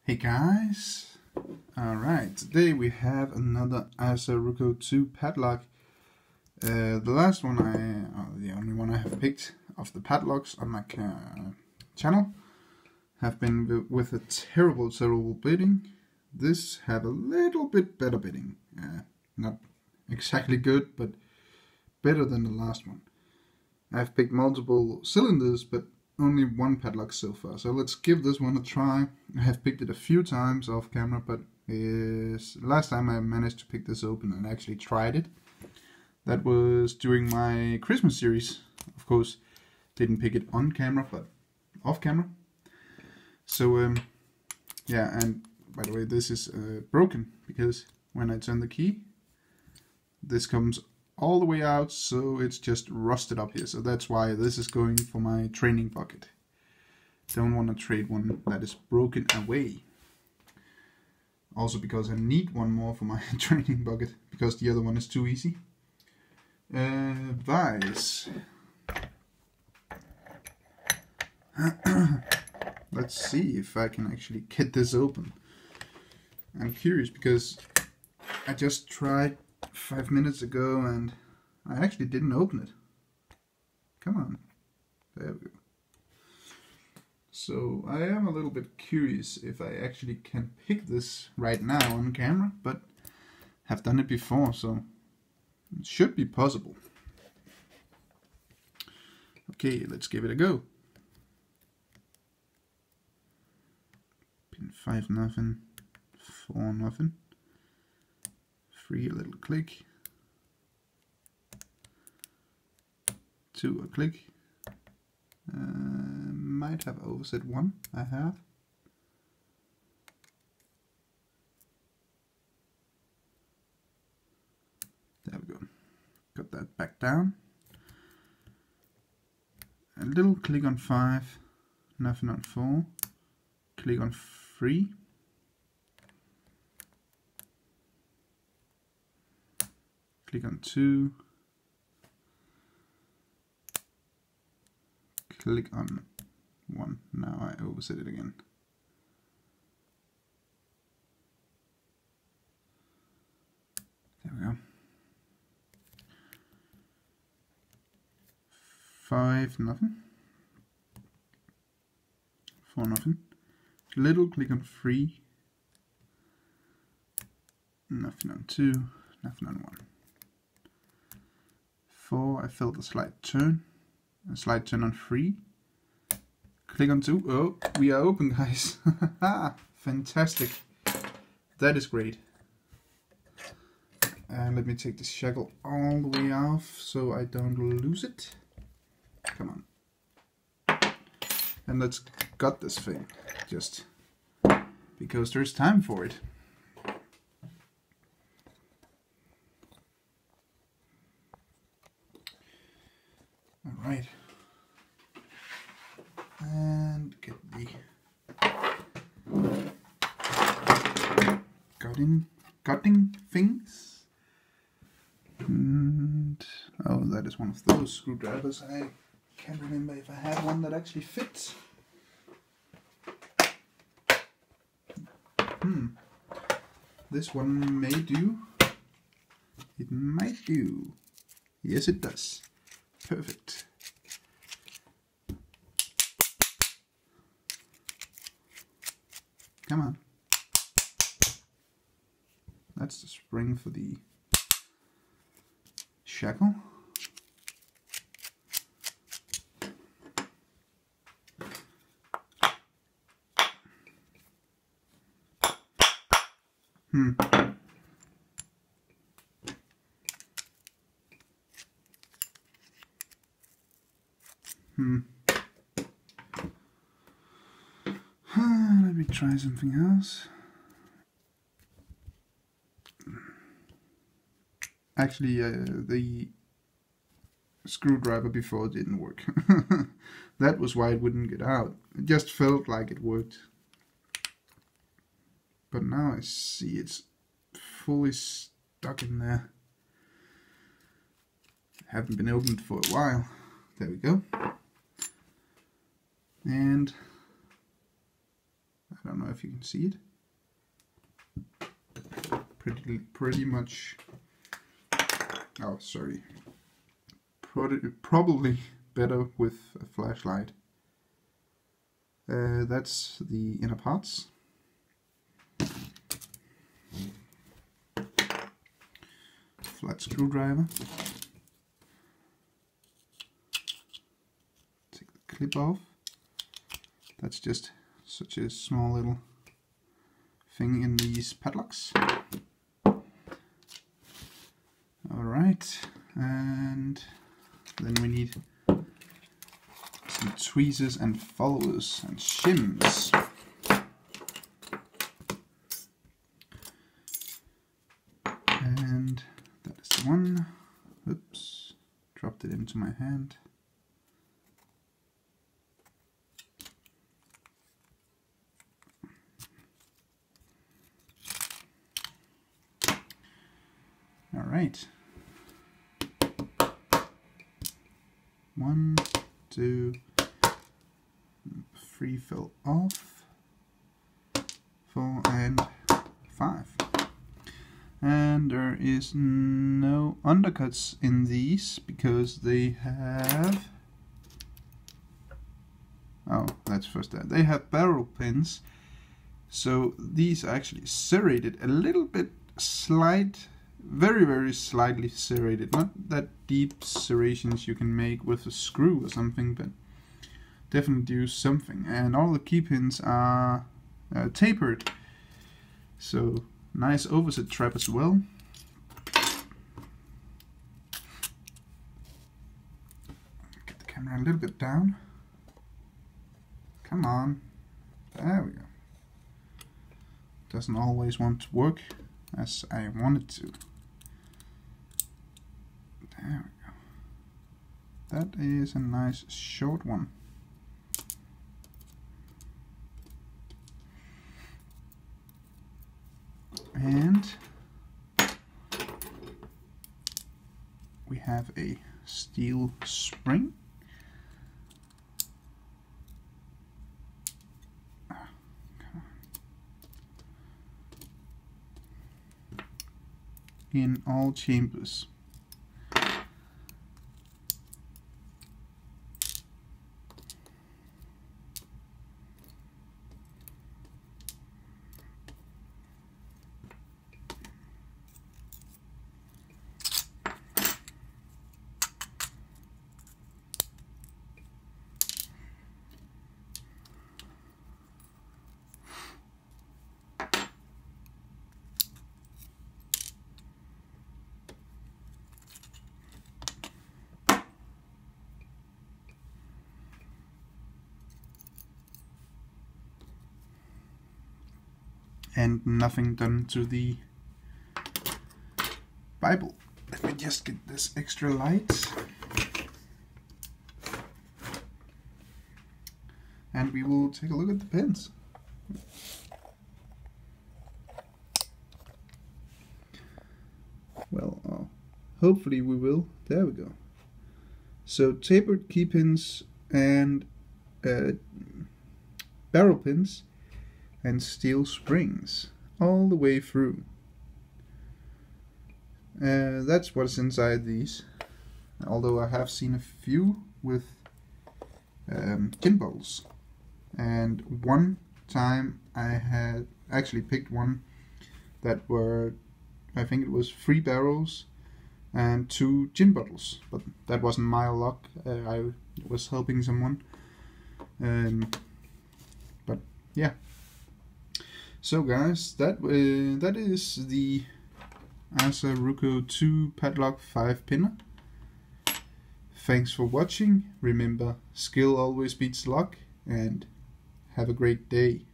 Hey guys! Alright, today we have another assa ruko 2 padlock. The last one the only one I have picked of the padlocks on my channel have been with a terrible bidding. This have a little bit better bidding. Not exactly good, but better than the last one. I've picked multiple cylinders, but only one padlock so far, so let's give this one a try. I have picked it a few times off camera, but last time I managed to pick this open and actually tried it. That was during my Christmas series. Of course, didn't pick it on camera, but off camera. So yeah, and by the way, this is broken because when I turn the key, this comes all the way out, so it's just rusted up here. So that's why this is going for my training bucket. Don't want to trade one that is broken away. Also because I need one more for my training bucket, because the other one is too easy. Vice. Let's see if I can actually get this open. I'm curious because I just tried 5 minutes ago and I actually didn't open it. Come on. There we go. So I am a little bit curious if I actually can pick this right now on camera, but have done it before, so it should be possible. Okay, let's give it a go. Pin 5 nothing, 4 nothing. 3 a little click, 2 a click, might have overset 1, I have. There we go, got that back down. A little click on 5, nothing on 4, click on 3. Click on 2, click on 1, now I overset it again. There we go. 5 nothing, 4 nothing, little click on 3, nothing on 2, nothing on 1. 4, I felt a slight turn on 3, click on 2, oh, we are open guys, fantastic, that is great. And let me take this shackle all the way off so I don't lose it, come on, and let's gut this thing, just because there's time for it. Alright, and get the gutting things. And oh, that is one of those screwdrivers. I can't remember if I had one that actually fits. This one may do. It might do. Yes, it does. Perfect. Come on. That's the spring for the shackle. Let me try something else. Actually, the screwdriver before didn't work. That was why it wouldn't get out. It just felt like it worked. But now I see it's fully stuck in there. Haven't been opened for a while. There we go. And I don't know if you can see it. Pretty much. Oh, sorry. Probably better with a flashlight. That's the inner parts. Flat screwdriver. Take the clip off. That's just such a small little thing in these padlocks. Alright, and then we need some tweezers and followers and shims. And that is the one. Oops, dropped it into my hand. Alright. 1, 2, 3 fell off. 4 and 5. And there is no undercuts in these because they have... Oh, that's first that. They have barrel pins. So these are actually serrated a little bit, very slightly serrated. Not that deep serrations you can make with a screw or something, but definitely do something. And all the key pins are tapered. So nice overset trap as well. Get the camera a little bit down. Come on. There we go. Doesn't always want to work as I want it to. There we go. That is a nice short one. And we have a steel spring. In all chambers. And nothing done to the Bible. Let me just get this extra light. And we will take a look at the pins. Well, hopefully we will. There we go. So tapered key pins and barrel pins and steel springs all the way through. That's what's inside these. Although I have seen a few with gin bottles. And one time I had actually picked one that were, I think it was 3 barrels and 2 gin bottles. But that wasn't my luck. I was helping someone. But yeah. So guys, that is the assa ruko 2 padlock 5 pinner. Thanks for watching. Remember, skill always beats luck, and have a great day.